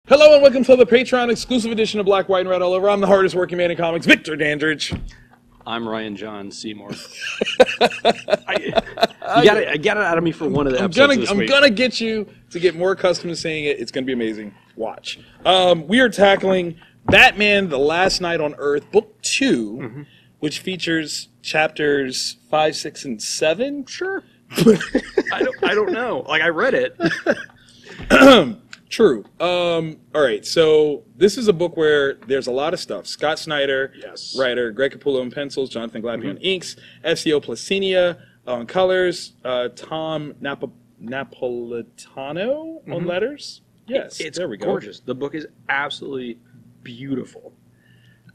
Hello and welcome to the Patreon exclusive edition of Black, White, and Red All Over. I'm the hardest working man in comics, Victor Dandridge. I'm Ryan John Seymour. I got it out of me for one of the episodes this week. I'm gonna get you to get more accustomed to saying it. It's gonna be amazing. Watch. We are tackling Batman: The Last Night on Earth, Book 2, which features chapters 5, 6, and 7. Sure. I don't know. Like, I read it. True. All right. So this is a book where there's a lot of stuff. Scott Snyder, Yes. writer. Greg Capullo on pencils. Jonathan Glapion on inks. FCO Placinia on colors. Tom Napolitano on letters. Yes. It's there we go. gorgeous. The book is absolutely beautiful.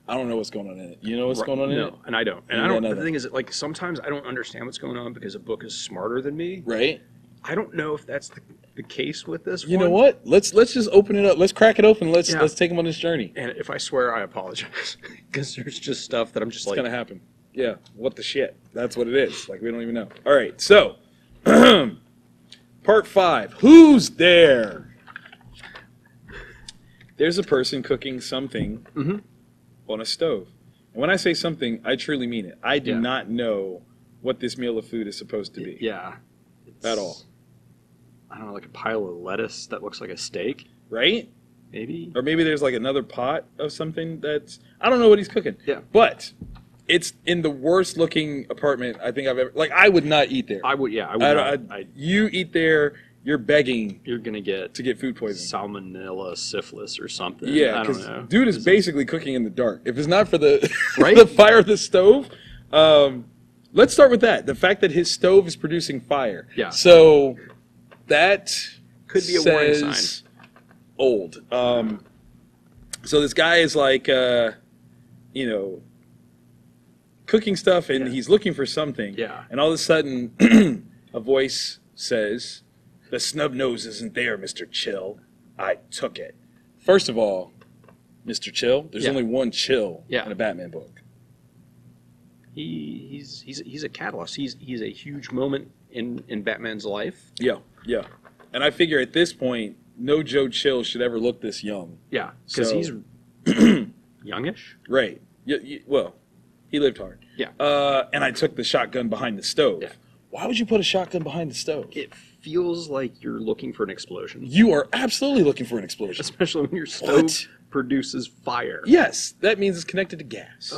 I don't know what's going on in it. You know what's going on in it? No, and I don't. And You I don't. don't know The that. thing is, like, sometimes I don't understand what's going on because a book is smarter than me. Right. I don't know if that's the case with this You one. know what? Let's just open it up. Let's crack it open. Let's Yeah. take him on this journey. And if I swear, I apologize because there's just stuff that I'm just It's like. gonna happen. Yeah. What the shit? That's what it is. Like, we don't even know. All right. So, part 5. Who's there? There's a person cooking something on a stove. And when I say something, I truly mean it. I do not know what this meal of food is supposed to be. Yeah. At all. I don't know, like a pile of lettuce that looks like a steak, Right? maybe? Or maybe there's like another pot of something that's... I don't know what he's cooking. Yeah. But it's in the worst looking apartment I think I've ever... Like, I would not eat there. I would not. You eat there, you're begging You're going to get food poisoning. salmonella, syphilis, or something. Yeah, I don't because know. dude is basically cooking in the dark. If it's not for the, Right? the fire of the stove... let's start with that. The fact that his stove is producing fire. Yeah. So that Could be a warning sign. says old. So this guy is like, cooking stuff, and he's looking for something. Yeah. And all of a sudden, a voice says, "The snub nose isn't there, Mr. Chill. I took it." First of all, Mr. Chill, there's only one Chill in a Batman book. He's a catalyst. He's a huge moment in Batman's life. Yeah. And I figure at this point, no Joe Chill should ever look this young. Yeah, because So- he's youngish. Right. Well, he lived hard. Yeah. And I took the shotgun behind the stove. Yeah. Why would you put a shotgun behind the stove? It feels like you're looking for an explosion, You are absolutely looking for an explosion. especially when your stove produces fire. Yes, that means it's connected to gas.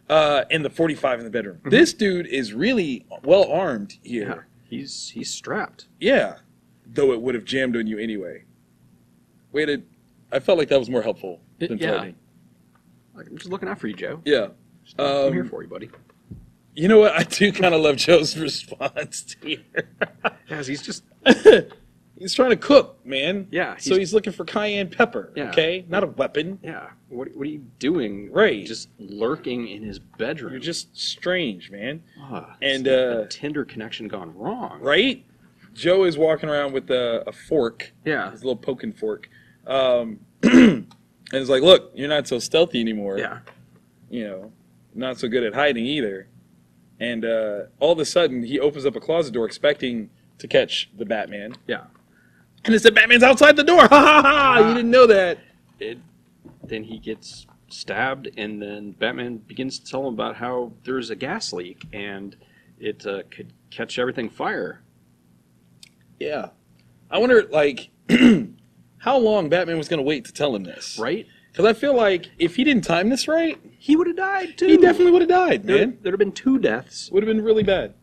And the 45 in the bedroom. This dude is really well armed Yeah, here. he's strapped. Yeah. Though it would have jammed on you anyway. I felt like that was more helpful than threatening. Like, I'm just looking out for you, Joe. Yeah. I'm here for you, buddy. You know what? I do kind of love Joe's response here. Yes, he's just He's trying to cook, man. Yeah, So he's looking for cayenne pepper, Yeah. okay? Not a weapon. yeah. What are you doing? Right. Just lurking in his bedroom. You're just strange, man. and and, a tender connection gone wrong. Right? Joe is walking around with a fork, Yeah. his little poking fork. And it's like, look, you're not so stealthy anymore. Yeah. Not so good at hiding either. And all of a sudden, he opens up a closet door expecting to catch the Batman. Yeah. And it's the Batman's outside the door. Ha ha ha! You didn't know that. Then he gets stabbed, and then Batman begins to tell him about how there's a gas leak, and it could catch everything fire. Yeah. I wonder, like, how long Batman was going to wait to tell him this. Right? Because I feel like if he didn't time this right, He would have died, too. he definitely would have died, man. There'd have been 2 deaths. Would have been really bad.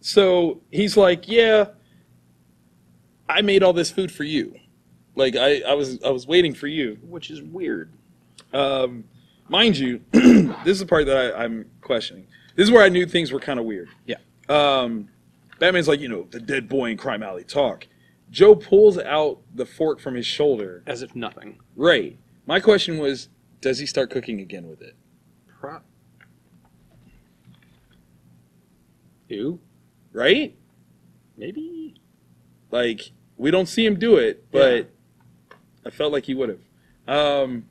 So he's like, yeah, I made all this food for you. Like, I was waiting for you. Which is weird. Mind you, this is the part that I'm questioning. This is where I knew things were kind of weird. Yeah. Batman's like, the dead boy in Crime Alley talk. Joe pulls out the fork from his shoulder. As if nothing. Right. My question was, does he start cooking again with it? Ew. Right? Maybe. Like, we don't see him do it, but I felt like he would have.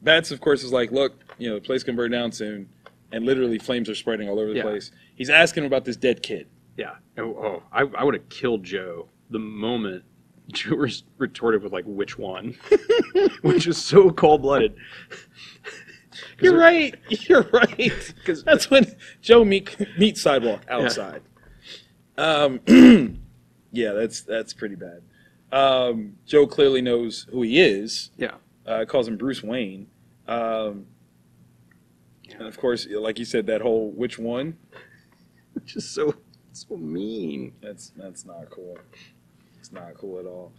Bats, of course, is like, look, the place can burn down soon. And literally flames are spreading all over the place. He's asking him about this dead kid. Yeah. I would have killed Joe the moment Joe retorted with, like, which one? Which is so cold-blooded. You're right. You're right. Because that's when Joe meets Sidewalk outside. Yeah, yeah, that's pretty bad. Joe clearly knows who he is. Yeah. Calls him Bruce Wayne. And of course, like you said, that whole which one? Which is so mean. That's not cool. It's not cool at all.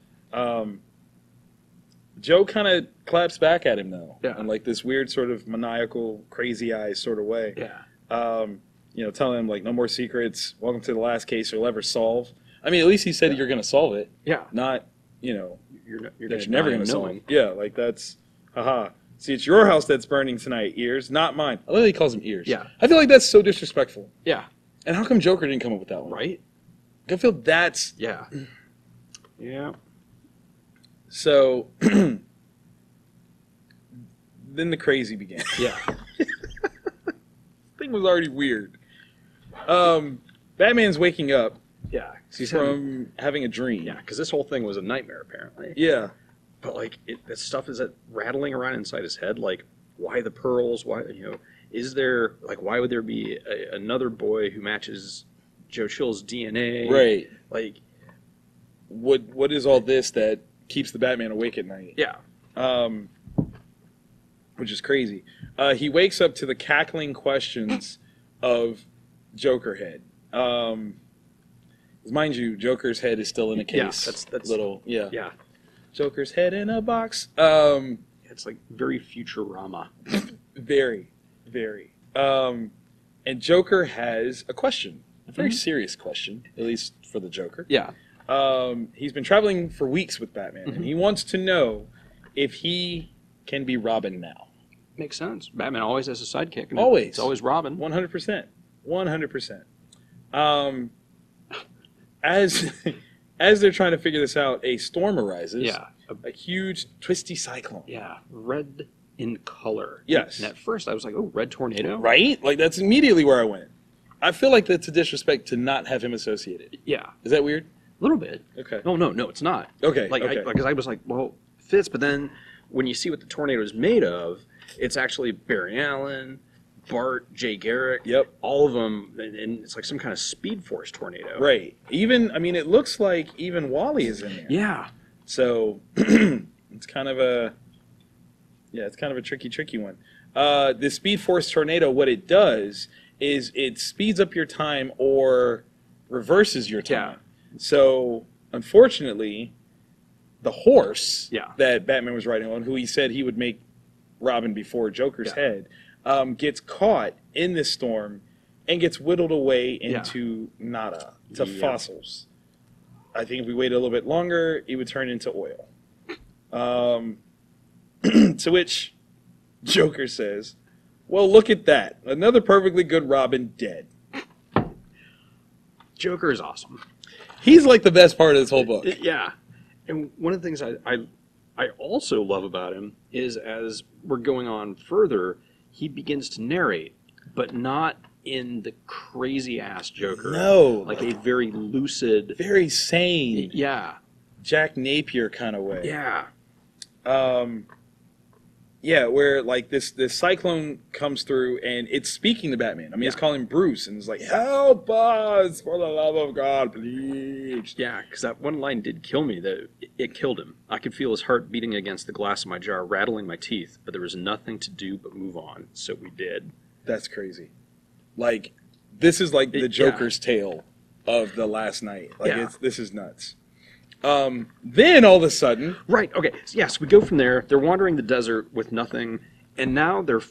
Joe kind of claps back at him though, in like this weird sort of maniacal, crazy eyes sort of way. Yeah. Telling him like no more secrets. Welcome to the last case you'll ever solve. I mean, at least he said you're going to solve it. Yeah. Not you're never going to solve it. Yeah, like that's haha. See, it's your house that's burning tonight, ears, not mine. I love that he calls them ears. Yeah. I feel like that's so disrespectful. Yeah. And how come Joker didn't come up with that one? Right? I feel that's... Yeah. Yeah. So, then the crazy began. Yeah. This thing was already weird. Batman's waking up from having a dream. Yeah, because this whole thing was a nightmare, apparently. Yeah. But, like, that stuff is rattling around inside his head. Like, why the pearls? Why, is there, like, why would there be another boy who matches Joe Chill's DNA? Right. Like, what is all this that keeps the Batman awake at night? Yeah. Which is crazy. He wakes up to the cackling questions of Joker head. Mind you, Joker's head is still in a case. Yeah, that's little. Yeah. Yeah. Joker's head in a box. It's like very Futurama. Very, very. And Joker has a question, a very serious question, at least for the Joker. Yeah. He's been traveling for weeks with Batman, and he wants to know if he can be Robin now. Makes sense. Batman always has a sidekick. And Always. It's always Robin. 100%. 100%. As they're trying to figure this out, a storm arises. Yeah. A huge, twisty cyclone. Yeah. Red in color. Yes. And at first I was like, oh, red tornado? Right? Like, that's immediately where I went. I feel like that's a disrespect to not have him associated. Yeah. Is that weird? A little bit. Okay. No, it's not. Okay. Like, okay. Because I was like, well, fits. But then when you see what the tornado is made of, it's actually Barry Allen, Bart, Jay Garrick. Yep. All of them. And it's like some kind of Speed Force tornado. Right. It looks like even Wally is in there. Yeah. So it's kind of a tricky one. The Speed Force tornado, what it does is it speeds up your time or reverses your time. Yeah. So unfortunately, the horse that Batman was riding on, who he said he would make Robin before Joker's head, gets caught in this storm and gets whittled away into nada, to fossils. I think if we waited a little bit longer, it would turn into oil. To which Joker says, well, look at that. Another perfectly good Robin dead. Joker is awesome. He's like the best part of this whole book. Yeah. And one of the things I also love about him is as we're going on further, he begins to narrate, but not in the crazy-ass Joker. No. Like a very lucid... Very sane. Yeah. Jack Napier kind of way. Yeah. Where like this cyclone comes through and it's speaking to Batman. I mean, it's calling Bruce and it's like, help us, for the love of God, please. Yeah, because that one line did kill me. It killed him. I could feel his heart beating against the glass of my jar, rattling my teeth, but there was nothing to do but move on, so we did. That's crazy. Like, this is like the Joker's tale of the last night. Like, this is nuts. Then all of a sudden... Right, okay. Yes, we go from there. They're wandering the desert with nothing, and now they're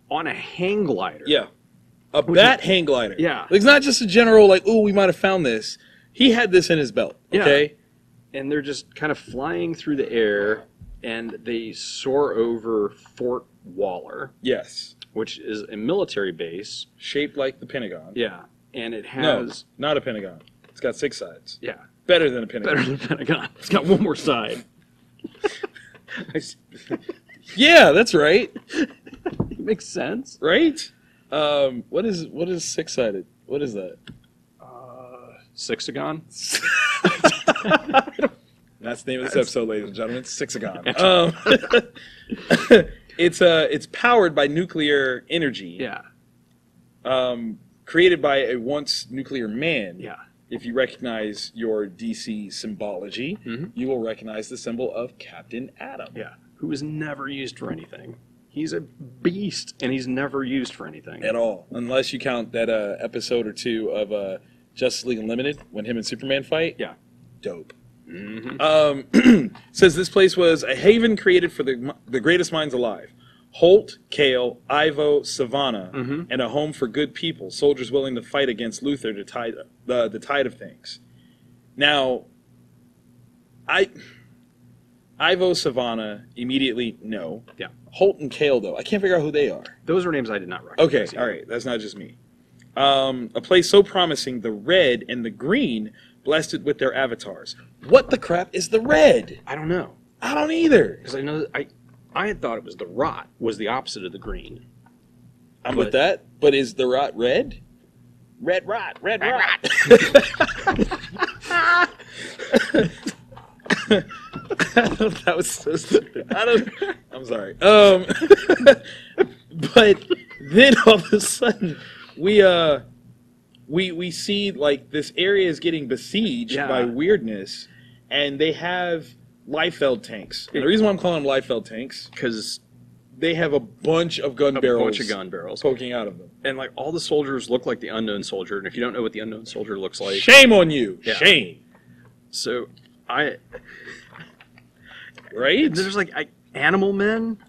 on a hang glider. Yeah. A bat hang glider. Yeah. It's not just a general, like, ooh, we might have found this. He had this in his belt, okay? Yeah. And they're just kind of flying through the air, and they soar over Fort Waller. Yes. Which is a military base. Shaped like the Pentagon. Yeah. And it has... No, not a Pentagon. It's got 6 sides. Yeah. Better than a Pentagon. Better than a Pentagon. It's got one more side. Yeah, that's right. It makes sense. Right? What is 6-sided? What is that? Sixagon? And that's the name of this episode, ladies and gentlemen. It's Sixagon. It's powered by nuclear energy. Yeah. Created by a once nuclear man. Yeah. If you recognize your DC symbology, you will recognize the symbol of Captain Atom. Yeah. Who is never used for anything. He's a beast, and he's never used for anything. At all. Unless you count that episode or two of Justice League Unlimited, when him and Superman fight. Yeah. Dope. Says this place was a haven created for the greatest minds alive. Holt, Kale, Ivo, Savannah, and a home for good people, soldiers willing to fight against Luthor to tide the tide of things. Now, Ivo, Savannah, immediately no. Yeah. Holt and Kale, though, I can't figure out who they are. Those are names I did not recognize. Okay, all right, that's not just me. A place so promising, the red and the green blessed with their avatars. What the crap is the red? I don't know. I don't either. Because I know I had thought it was the rot was the opposite of the green. I'm with that, but is the rot red? Red rot. That was so stupid. I'm sorry. But then all of a sudden, we see like this area is getting besieged by weirdness, and they have Liefeld tanks. And the reason why I'm calling them Liefeld tanks because they have a bunch of gun barrels poking out of them, and like all the soldiers look like the Unknown Soldier. And if you don't know what the Unknown Soldier looks like, shame on you. Yeah. Shame. So right? There's like animal men.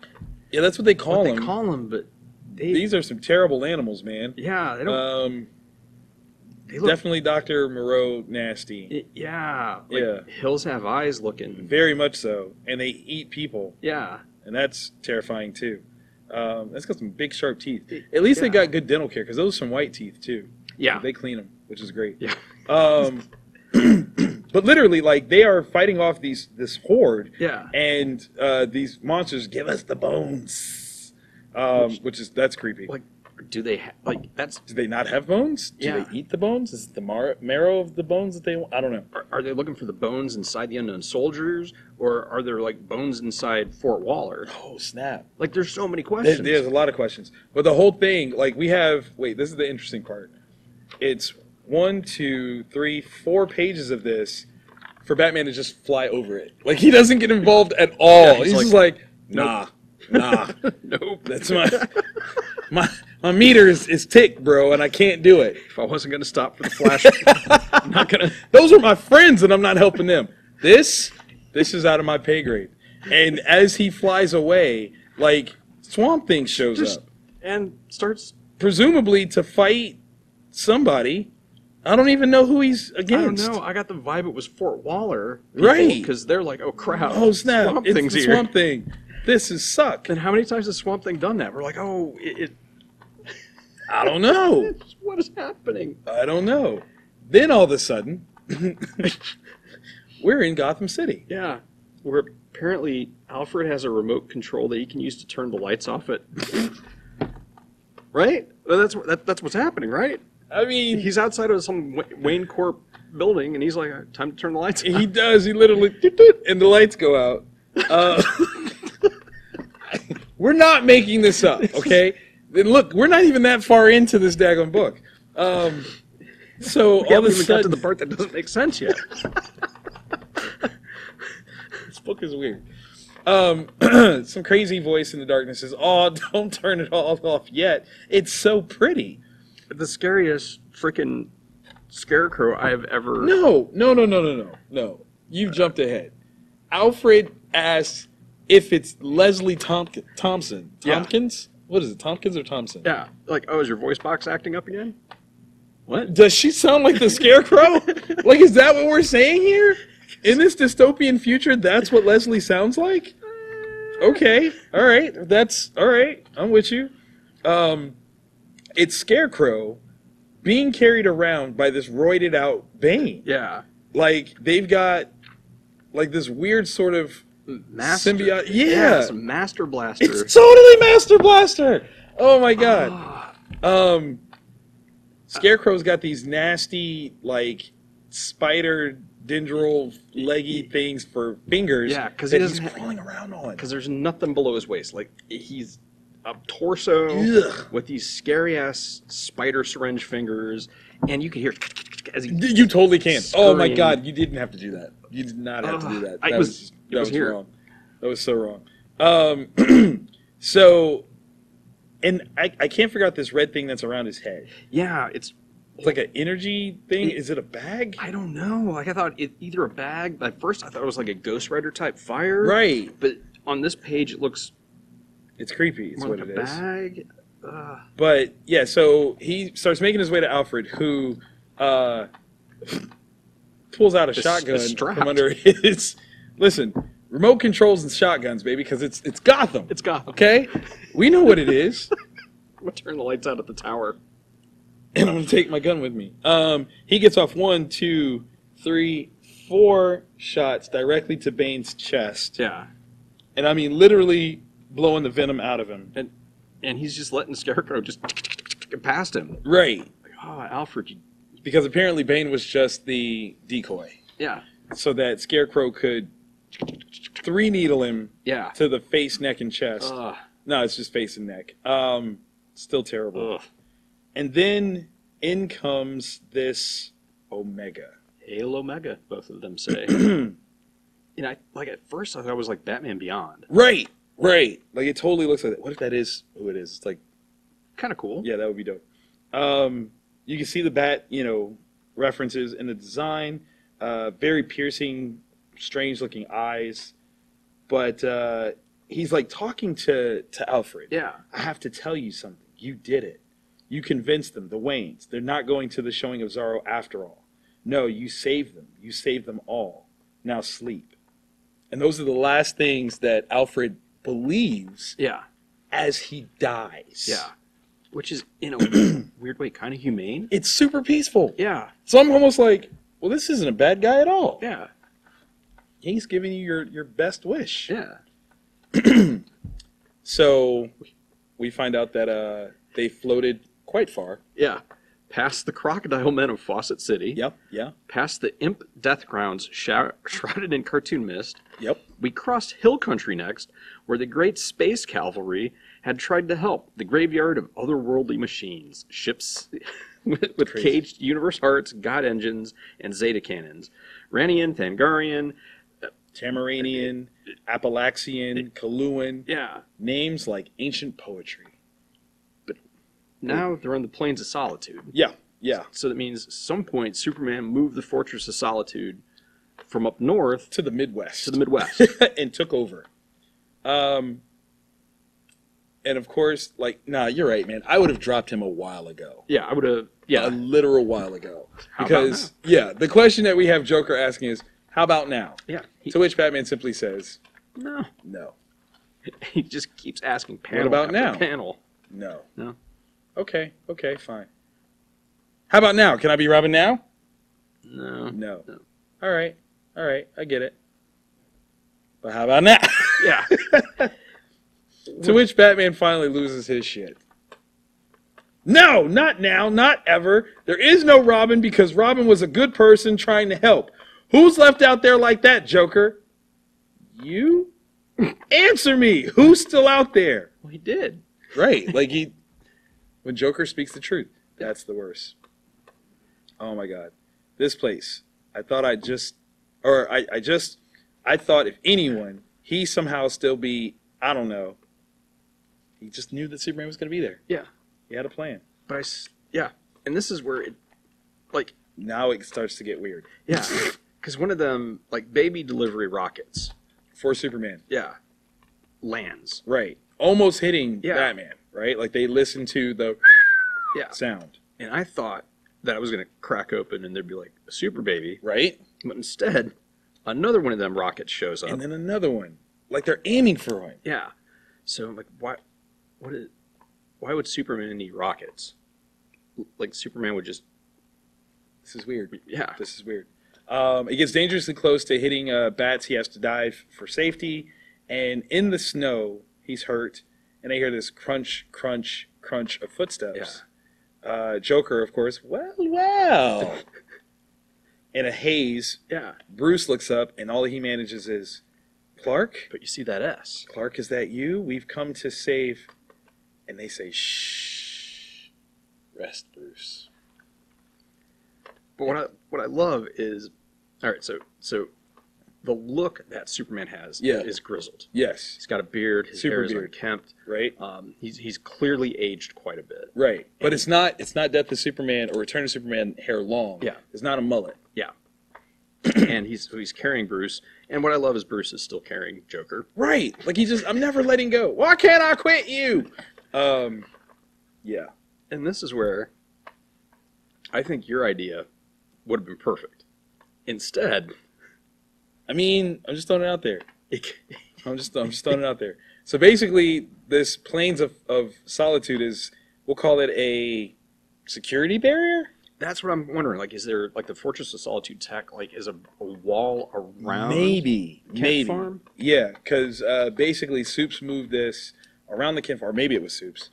Yeah, that's what they call them. They call them, but these are some terrible animals, man. Yeah, they don't. They look, definitely Dr. Moreau nasty. Yeah. Hills Have Eyes looking. Very much so. And they eat people. Yeah. And that's terrifying, too. That's got some big, sharp teeth. At least they got good dental care, because those are some white teeth, too. Yeah. They clean them, which is great. Yeah. But literally, like, they are fighting off this horde. Yeah. And these monsters give us the bones. That's creepy. Like, do they do they not have bones? Do they eat the bones? Is it the marrow of the bones that they want? I don't know. Are they looking for the bones inside the Unknown Soldiers, or are there like bones inside Fort Waller? Oh, snap. Like, there's so many questions. There's a lot of questions. But the whole thing, like, this is the interesting part. It's 1, 2, 3, 4 pages of this for Batman to just fly over it. Like, he doesn't get involved at all. He's just like, nah. Nope. That's my meter is ticked, bro, and I can't do it. If I wasn't going to stop for the Flash, I'm not going to. Those are my friends, and I'm not helping them. This is out of my pay grade. And as he flies away, like, Swamp Thing shows up. And starts... Presumably to fight somebody. I don't even know who he's against. I don't know. I got the vibe it was Fort Waller. Right. Because they're like, oh, crap. Oh, snap. Swamp It's Thing's the here. Swamp Thing. This is suck. And how many times has Swamp Thing done that? We're like, oh, I don't know. What is happening? I don't know. Then all of a sudden, we're in Gotham City. Yeah. Where apparently Alfred has a remote control that he can use to turn the lights off at... Right? Well, that's what's happening, right? I mean... He's outside of some Wayne Corp building, and he's like, time to turn the lights on. He does. He literally... And the lights go out. We're not making this up, okay? Then look, we're not even that far into this daggone book. So all of a sudden... got to the part that doesn't make sense yet. This book is weird. Some crazy voice in the darkness says, "Oh, don't turn it all off yet. It's so pretty." The scariest freaking scarecrow I have ever... No. You've jumped ahead. Alfred asks if it's Leslie Thompson. Tompkins? Yeah. What is it, Tompkins or Thompson? Yeah. Like, oh, is your voice box acting up again? What? Does she sound like the Scarecrow? Like, is that what we're saying here? In this dystopian future, that's what Leslie sounds like? Okay. All right. That's... All right. I'm with you. It's Scarecrow being carried around by this roided out Bane. Yeah. Like, they've got, like, this weird sort of symbiote. Yeah. It's Master Blaster. It's totally Master Blaster! Oh, my God. Scarecrow's got these nasty, like, spider dendril leggy things for fingers. Yeah, because he's crawling around on. Because there's nothing below his waist. Like, he's a torso with these scary ass spider syringe fingers, and you can hear as he. You totally can. Scurrying. Oh my god, you didn't have to do that. You did not have to do that. That was wrong. That was so wrong. So, and I can't figure out this red thing that's around his head. Yeah, it's like an energy thing. Is it a bag? I don't know. Like, I thought it either a bag. At first, I thought it was like a Ghost Rider type fire. Right. But on this page, it looks. It's creepy. It's what like it is. Bag. But yeah, so he starts making his way to Alfred, who pulls out a shotgun from under his. Listen, remote controls and shotguns, baby, because it's Gotham. It's Gotham. Okay, we know what it is. I'm gonna turn the lights out at the tower, and I'm gonna take my gun with me. He gets off 1, 2, 3, 4 shots directly to Bane's chest. Yeah, and I mean literally blowing the venom out of him. And he's just letting Scarecrow just past him. Right. Like, oh, Alfred. Because apparently Bane was just the decoy. Yeah. So that Scarecrow could 3-needle him to the face, neck, and chest. No, it's just face and neck. Still terrible. Ugh. And then in comes this Omega. Hail Omega, both of them say. And I at first I thought it was like Batman Beyond. Right. Right. Like, it totally looks like that. What if that is who it is? It's like... kind of cool. Yeah, that would be dope. You can see the bat, references in the design. Very piercing, strange-looking eyes. But he's, like, talking to Alfred. Yeah. I have to tell you something. You did it. You convinced them, the Waynes. They're not going to the showing of Zorro after all. No, you saved them. You saved them all. Now sleep. And those are the last things that Alfred believes as he dies. Yeah. Which is, in a weird way, kind of humane. It's super peaceful. Yeah. So I'm almost like, well, this isn't a bad guy at all. Yeah. He's giving you your best wish. Yeah. So we find out that they floated quite far. Yeah. Past the crocodile men of Fawcett City. Yep, yeah. Past the imp death crowns shrouded in cartoon mist. Yep. We crossed hill country next, where the great space cavalry had tried to help the graveyard of otherworldly machines, ships with caged universe hearts, god engines, and zeta cannons. Ranian, Thangarian, Tamaranian, Appalachian, Kaluan. Yeah. Names like ancient poetry. Now they're on the Plains of Solitude. Yeah, yeah. So that means at some point Superman moved the Fortress of Solitude from up north to the Midwest. And took over. And of course, you're right, man. I would have dropped him a while ago. Yeah, I would have. Yeah, a literal while ago. Because the question that we have Joker asking is, how about now? Yeah. To which Batman simply says, no. No. He just keeps asking panel what about after now? Panel. No. No. Okay, fine. How about now? Can I be Robin now? No. All right, I get it. But how about now? Yeah. To which Batman finally loses his shit. No, not now, not ever. There is no Robin because Robin was a good person trying to help. Who's left out there like that, Joker? You? Answer me. Who's still out there? Well, he did. Right, when Joker speaks the truth, that's the worst. Oh my God. This place, I thought I thought if anyone, he somehow still be, I don't know. He just knew that Superman was going to be there. Yeah. He had a plan. But and this is where it, now it starts to get weird. Yeah. Because one of them, baby delivery rockets. For Superman. Yeah. Lands. Right. Almost hitting Batman, right? Like they listened to the sound. And I thought that I was going to crack open and there'd be a super baby. Right. But instead, another one of them rockets shows up. And then another one. Like they're aiming for one. Yeah. So I'm like, why would Superman need rockets? Superman would just... This is weird. Yeah. This is weird. It gets dangerously close to hitting bats. He has to dive for safety. And in the snow, he's hurt. And I hear this crunch, crunch, crunch of footsteps. Yeah. Joker, of course, well. in a haze. Yeah. Bruce looks up, and all he manages is, Clark? But you see that S. Clark, is that you? We've come to save... And they say, shh. Rest, Bruce. But what I love is... All right, so the look that Superman has is grizzled. Yes. He's got a beard. His hair is unkempt. Right. He's clearly aged quite a bit. Right. But it's not Death of Superman or Return of Superman hair long. Yeah. It's not a mullet. Yeah. And he's carrying Bruce. And what I love is Bruce is still carrying Joker. Right. Like I'm never letting go. Why can't I quit you? Yeah. And this is where I think your idea would have been perfect. Instead, I mean, I'm just throwing it out there. I'm just throwing it out there. So basically, this Plains of Solitude is, we'll call it a security barrier? That's what I'm wondering. Like, is there, like, the Fortress of Solitude tech, like, is a wall around maybe Farm? Yeah, because basically Soups moved this around the Kent Farm. Maybe it was Soups.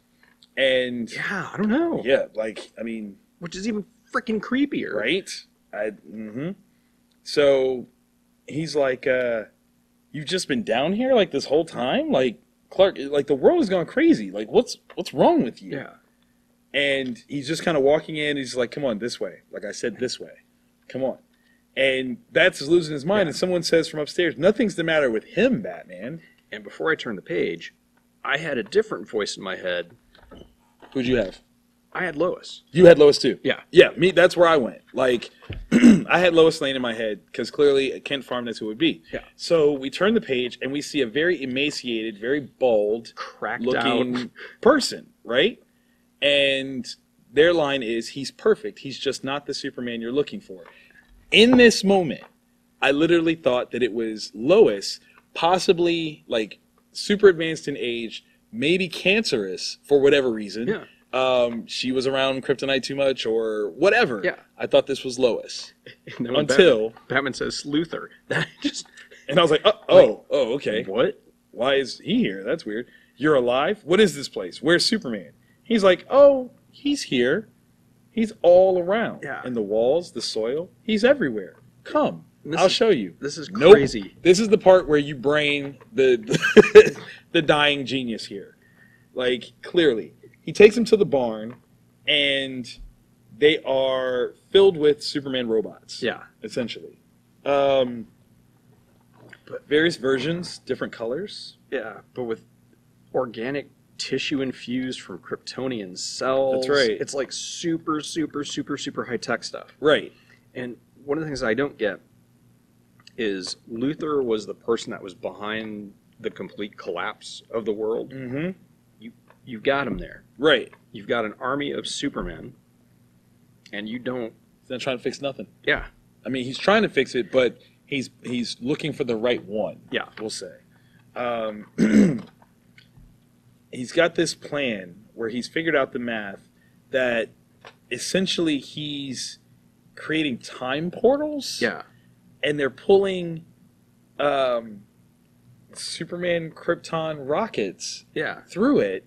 And yeah, I don't know. Yeah, like, I mean... Which is even freaking creepier. Right? So, he's like, you've just been down here, like, this whole time? Like, Clark, like, the world has gone crazy. Like, what's wrong with you? Yeah. And he's just kind of walking in. He's like, come on, this way. Like I said, this way. Come on. And that's losing his mind. Yeah. And someone says from upstairs, nothing's the matter with him, Batman. And before I turned the page, I had a different voice in my head. Who'd you have? I had Lois. You had Lois too? Yeah. Yeah, me. That's where I went. Like, I had Lois Lane in my head because clearly at Kent Farm, that's who it would be. Yeah. So we turn the page and we see a very emaciated, very bald, cracked-looking person, right? And their line is, he's perfect. He's just not the Superman you're looking for. In this moment, I literally thought that it was Lois, possibly like super advanced in age, maybe cancerous for whatever reason. Yeah. She was around kryptonite too much or whatever. Yeah. I thought this was Lois. And then until Batman says Luthor. That just and I was like, oh, okay. What? Why is he here? That's weird. You're alive? What is this place? Where's Superman? He's like, oh, he's here. He's all around. Yeah. In the walls, the soil. He's everywhere. Come. I'll show you. This is nope. crazy. This is the part where you brain the the dying genius here. Like, clearly. He takes him to the barn, and they are filled with Superman robots. Yeah. Essentially. But various versions, different colors. Yeah, but with organic tissue infused from Kryptonian cells. That's right. It's like super, super, super, super high-tech stuff. Right. And one of the things I don't get is Luthor was the person that was behind the complete collapse of the world. Mm-hmm. You've got him there. Right. You've got an army of Supermen, and you don't... He's not trying to fix nothing. Yeah. I mean, he's trying to fix it, but he's looking for the right one. Yeah. We'll say. He's got this plan where he's figured out the math that essentially he's creating time portals. Yeah. And they're pulling Superman Krypton rockets through it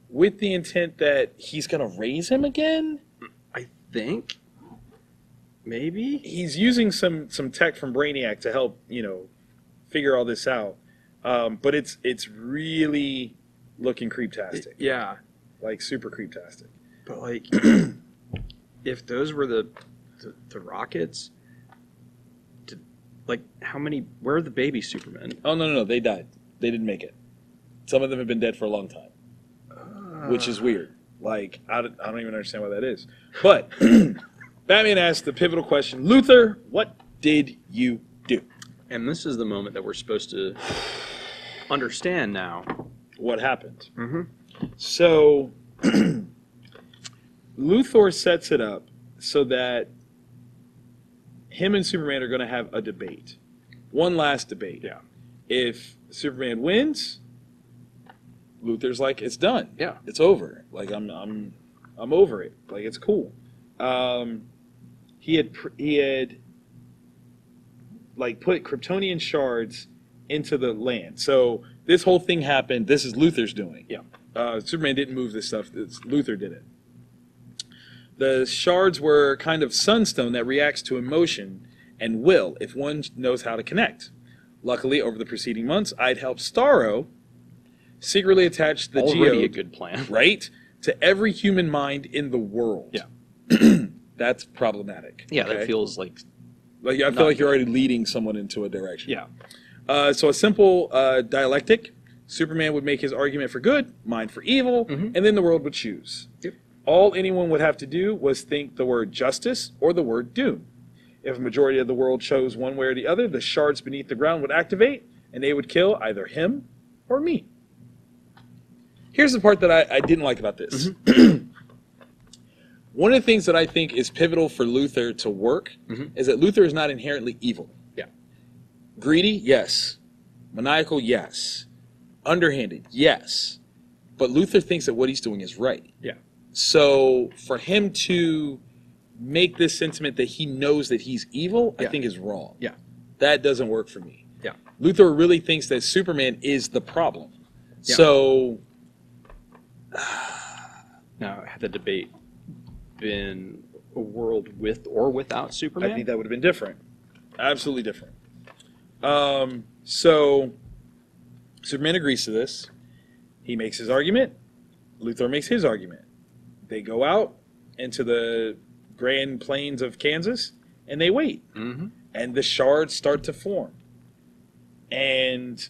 with the intent that he's going to raise him again? I think. Maybe. He's using some tech from Brainiac to help, figure all this out. But it's really looking creeptastic. Yeah. Like, super creeptastic. But, like, if those were the rockets, like, how many... Where are the baby Supermen? Oh, no, they died. They didn't make it. Some of them have been dead for a long time. Which is weird. Like, I don't even understand why that is. But Batman asked the pivotal question, Luthor, what did you do? And this is the moment that we're supposed to understand now. What happened. Mm-hmm. So, Luthor sets it up so that him and Superman are going to have a debate. One last debate. Yeah. If Superman wins, Luthor's like, it's done. Yeah. It's over. Like, I'm over it. Like, it's cool. He had like put Kryptonian shards into the land. So this whole thing happened. This is Luthor's doing. Yeah. Superman didn't move this stuff. Luthor did it. The shards were kind of sunstone that reacts to emotion and will if one knows how to connect. Luckily, over the preceding months, I'd helped Starro secretly attach the Already geode, a good plan. right, to every human mind in the world. Yeah. That's problematic. Yeah, okay? that feels like... I feel like you're already leading someone into a direction. Yeah. So a simple dialectic. Superman would make his argument for good, mine for evil, and then the world would choose. Yep. All anyone would have to do was think the word justice or the word doom. If a majority of the world chose one way or the other, the shards beneath the ground would activate, and they would kill either him or me. Here's the part that I didn't like about this. One of the things that I think is pivotal for Luthor to work is that Luthor is not inherently evil. Yeah. Greedy, yes. Maniacal, yes. Underhanded, yes. But Luthor thinks that what he's doing is right. Yeah. So for him to make this sentiment that he knows that he's evil, I think is wrong. Yeah. That doesn't work for me. Yeah. Luthor really thinks that Superman is the problem. Yeah. So... Now, had the debate been a world with or without Superman? I think that would have been different. Absolutely different. So Superman agrees to this. He makes his argument. Luthor makes his argument. They go out into the Grand Plains of Kansas, and they wait. And the shards start to form. And...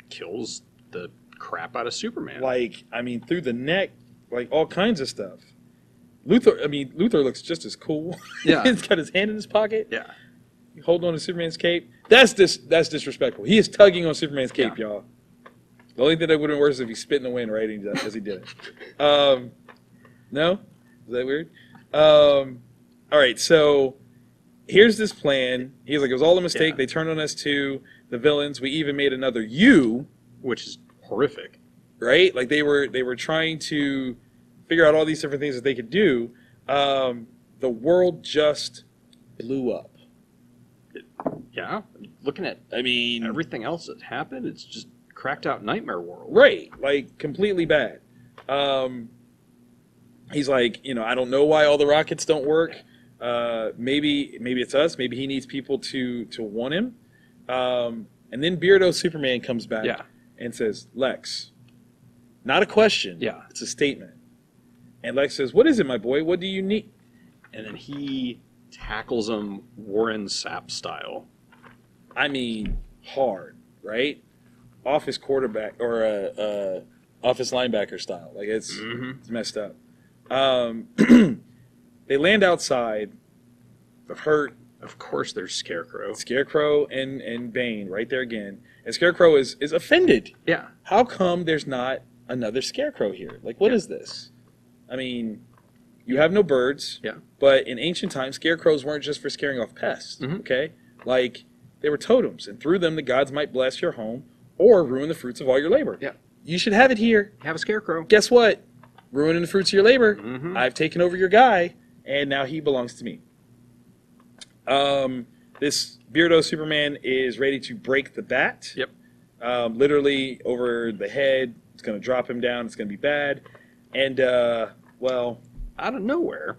kills the crap out of Superman. like, I mean, through the neck, like all kinds of stuff. Luthor looks just as cool. Yeah. He's got his hand in his pocket. Yeah. Holding on to Superman's cape. That's disrespectful. He is tugging on Superman's cape, y'all. The only thing that would have been worse is if he spit in the wind, right, as he did it. No? Is that weird? All right, so here's this plan. He's like, it was all a mistake. Yeah. They turned on us too. The villains. We even made another you. Which is horrific. Right? Like they were trying to figure out all these different things that they could do. The world just blew up. Yeah. Looking at everything else that happened, it's just cracked out nightmare world. Right. Like completely bad. He's like, I don't know why all the rockets don't work. Maybe it's us. Maybe he needs people to want him. And then Beardo Superman comes back and says, Lex, not a question. Yeah. It's a statement. And Lex says, what is it, my boy? What do you need? And then he tackles him Warren Sapp style. I mean, hard, right? Office quarterback or office linebacker style. Like it's messed up. They land outside. Hurt. Of course, there's Scarecrow and Bane right there again. And Scarecrow is offended. Yeah. How come there's not another Scarecrow here? Like, what is this? I mean, you have no birds. Yeah. But in ancient times, scarecrows weren't just for scaring off pests. Okay? Like, they were totems, and through them the gods might bless your home or ruin the fruits of all your labor. Yeah. You should have it here. Have a Scarecrow. Guess what? Ruining the fruits of your labor. I've taken over your guy, and now he belongs to me. This Beardo Superman is ready to break the bat. Yep. Literally over the head. It's going to drop him down. It's going to be bad. And, well... out of nowhere,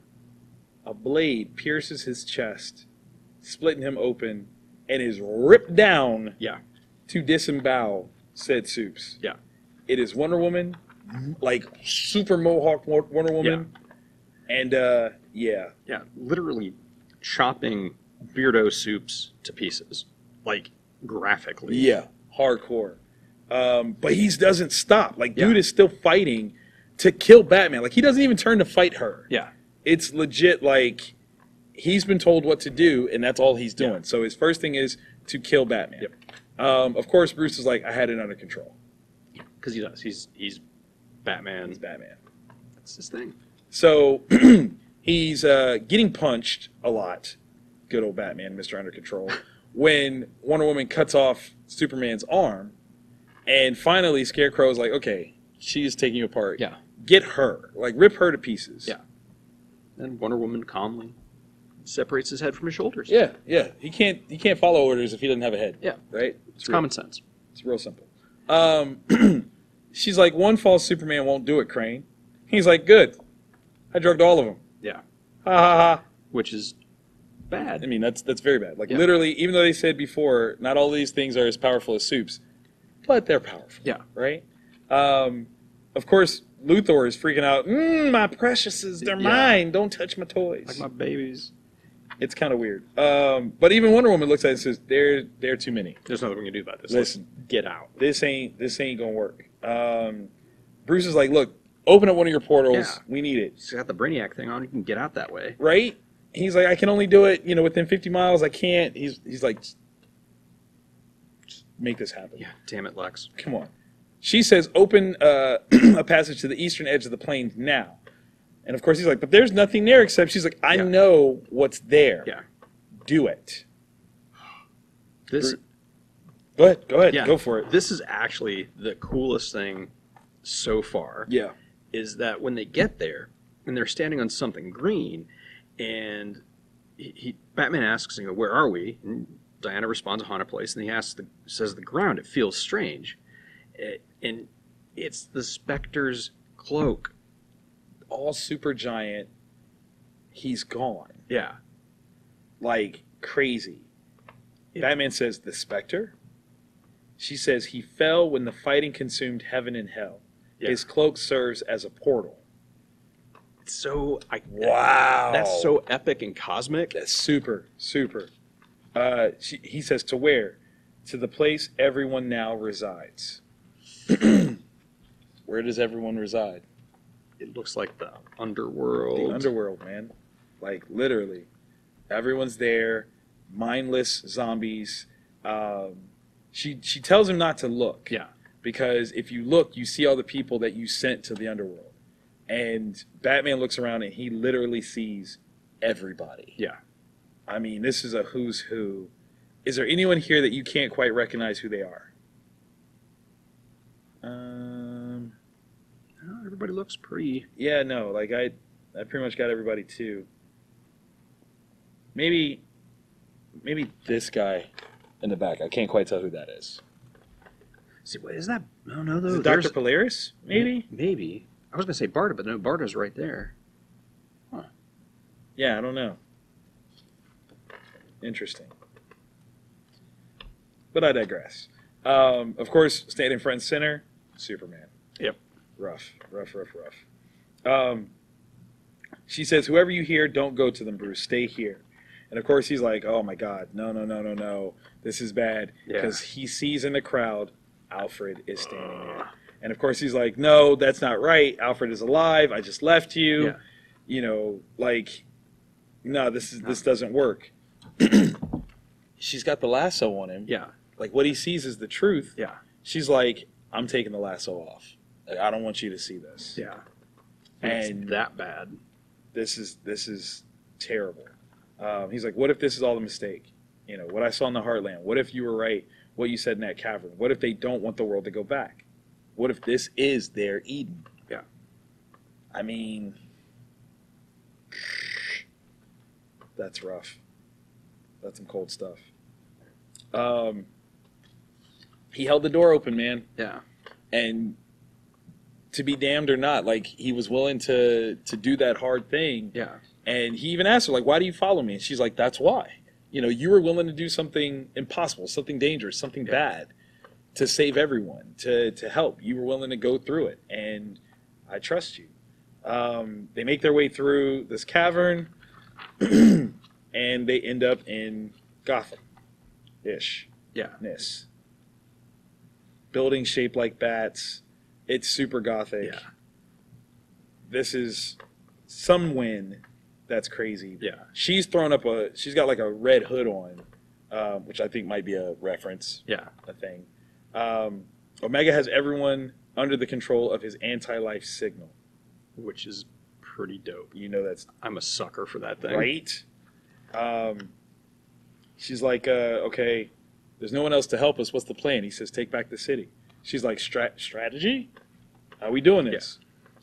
a blade pierces his chest, splitting him open, and is ripped down to disembowel said Supes. Yeah. It is Wonder Woman, like super mohawk Wonder Woman. And, Yeah, literally chopping Beardo Supes to pieces. Like, graphically. Yeah, hardcore. But he doesn't stop. Like, dude is still fighting to kill Batman. Like, he doesn't even turn to fight her. Yeah. It's legit, like, he's been told what to do, and that's all he's doing. So his first thing is to kill Batman. Yep. Of course, Bruce is like, I had it under control. Because he does. He's Batman. He's Batman. That's his thing. So he's getting punched a lot. Good old Batman, Mr. Under Control. When Wonder Woman cuts off Superman's arm, and finally Scarecrow's like, okay, she's taking you apart. Yeah. Get her. Like, rip her to pieces. Yeah. And Wonder Woman calmly separates his head from his shoulders. Yeah, yeah. He can't follow orders if he doesn't have a head. Yeah. Right? It's common sense. It's real simple. She's like, one false Superman won't do it, Crane. He's like, good. I drugged all of them. Yeah. Ha ha ha. Which is bad. I mean, that's very bad. Like, Yeah. literally, even though they said before, not all these things are as powerful as soups, but they're powerful. Yeah. Right? Of course, Luthor is freaking out. My preciouses, they're mine. Don't touch my toys. Like my babies. It's kind of weird. But even Wonder Woman looks at it and says, "They're too many. There's nothing we can do about this. Listen, Let's get out. This ain't gonna work." Bruce is like, "Look, open up one of your portals. Yeah. We need it." He's got the Brainiac thing on. You can get out that way. Right? He's like, "I can only do it, within 50 miles. I can't." He's like, "Just make this happen." Yeah. Damn it, Lex. Come on. She says, "Open a passage to the eastern edge of the plains now." And of course, he's like, "But there's nothing there except." She's like, "I know what's there. Yeah. Do it." This. Go ahead. Yeah. Go for it. This is actually the coolest thing so far. Yeah. Is that when they get there and they're standing on something green, and Batman asks, "Where are we?" And Diana responds, "A haunted place." And he says, "The ground. It feels strange," and it's the Spectre's cloak. All super giant. He's gone. Yeah. Like crazy. Batman says, "The Spectre?" She says, "He fell when the fighting consumed heaven and hell. Yeah. His cloak serves as a portal." It's so Wow. That's so epic and cosmic. That's super. He says, "To where?" "To the place everyone now resides." Where does everyone reside? It looks like the Underworld. The Underworld, man. Like, literally. Everyone's there. Mindless zombies. She tells him not to look. Yeah. Because if you look, you see all the people that you sent to the Underworld. And Batman looks around and he literally sees everybody. Yeah. I mean, this is a who's who. Is there anyone here that you can't quite recognize who they are? Everybody looks pretty. Yeah, no. Like, I pretty much got everybody, too. Maybe this guy in the back. I can't quite tell who that is. See, what is that? No, Is it Dr. Polaris? Maybe? Maybe. I was going to say Barda, but no, Barda's right there. Huh. Yeah, I don't know. Interesting. But I digress. Of course, standing front and center, Superman. Yep. Rough. She says, "Whoever you hear, don't go to them, Bruce. Stay here." And of course, he's like, "Oh my God, no. This is bad." Because he sees in the crowd, Alfred is standing there. And of course, he's like, "No, that's not right. Alfred is alive. I just left you." Yeah. No, this doesn't work. She's got the lasso on him. Yeah. Like, what he sees is the truth. Yeah. She's like, "I'm taking the lasso off. Like, I don't want you to see this." Yeah. And it's that bad. This is terrible. He's like, "What if this is all a mistake? What I saw in the Heartland. What if you were right? What you said in that cavern? What if they don't want the world to go back? What if this is their Eden?" Yeah. I mean, that's rough. That's some cold stuff. He held the door open, man. Yeah. And to be damned or not, like, he was willing to do that hard thing. Yeah. And he even asked her, like, "Why do you follow me?" And she's like, "That's why. You were willing to do something impossible, something dangerous, something bad to save everyone, to help. You were willing to go through it, and I trust you." They make their way through this cavern, and they end up in Gotham-ish. Yeah. Buildings shaped like bats. It's super gothic. Yeah. This is some win. That's crazy. Yeah. She's got like a red hood on, which I think might be a reference. Yeah. A thing. Omega has everyone under the control of his anti-life signal. Which is pretty dope. That's I'm a sucker for that thing. right. She's like, "Okay, there's no one else to help us. What's the plan?" He says, "Take back the city." She's like, "Strategy? How are we doing this?"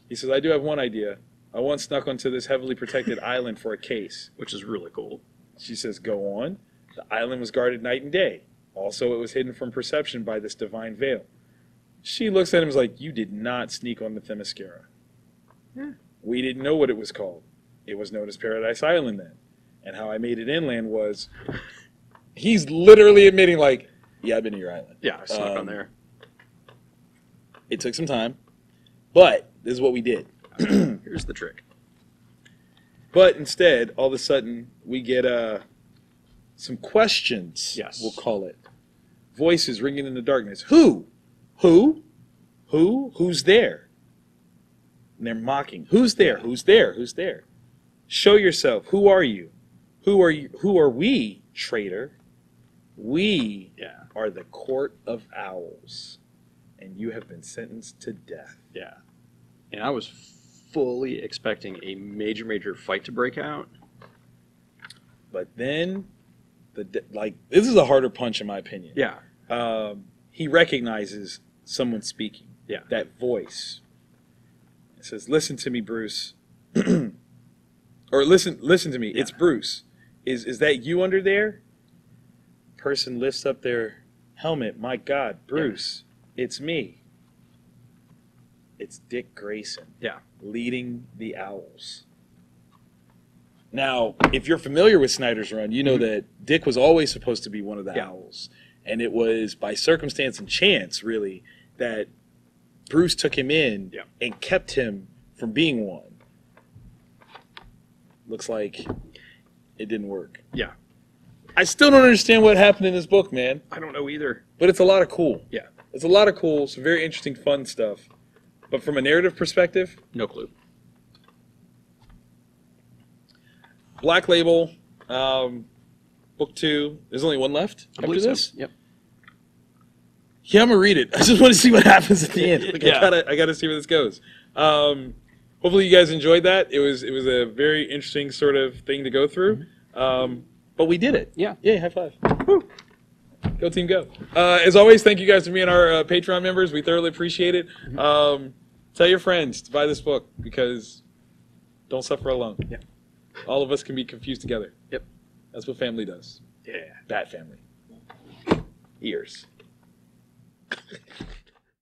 He says, "I do have one idea. I once snuck onto this heavily protected island for a case." Which is really cool. She says, "Go on." The island was guarded night and day. Also, it was hidden from perception by this divine veil. She looks at him and is like, "You did not sneak on the Themyscira." Yeah. We didn't know what it was called. It was known as Paradise Island then. And how I made it inland was, he's literally admitting like, yeah, I've been to your island. Yeah, I snuck on there. It took some time, but this is what we did. Here's the trick. But instead, all of a sudden, we get some questions, Yes. we'll call it. Voices ringing in the darkness. Who? Who? Who? Who's there? And they're mocking. Who's there? Who's there? Who's there? Show yourself. Who are you? Who are you? Who are we, traitor? We are the Court of Owls, and you have been sentenced to death. Yeah. And I was fully expecting a major fight to break out. But then, this is a harder punch in my opinion. Yeah. He recognizes someone speaking. Yeah. That voice. It says, "Listen to me, Bruce." Or listen to me. Yeah. It's Bruce. Is that you under there? Person lifts up their helmet. My God, Bruce, it's me. It's Dick Grayson. Yeah. Leading the Owls. Now, if you're familiar with Snyder's Run, you know that Dick was always supposed to be one of the Owls. And it was by circumstance and chance, really, that Bruce took him in and kept him from being one. Looks like it didn't work. Yeah. I still don't understand what happened in this book, man. I don't know either. But it's a lot of cool. Yeah. It's a lot of cool, some very interesting, fun stuff. But from a narrative perspective, no clue. Black Label, book 2. There's only one left after this? Yep. Yeah, I'm going to read it. I just want to see what happens at the end. Like, Yeah. I gotta see where this goes. Hopefully you guys enjoyed that. It was a very interesting sort of thing to go through. But we did it. Yeah. Yay, high five. Woo. Go team, go. As always, thank you guys for being our Patreon members. We thoroughly appreciate it. Tell your friends to buy this book because don't suffer alone. Yeah. All of us can be confused together. Yep. That's what family does. Yeah. Bat family. Ears.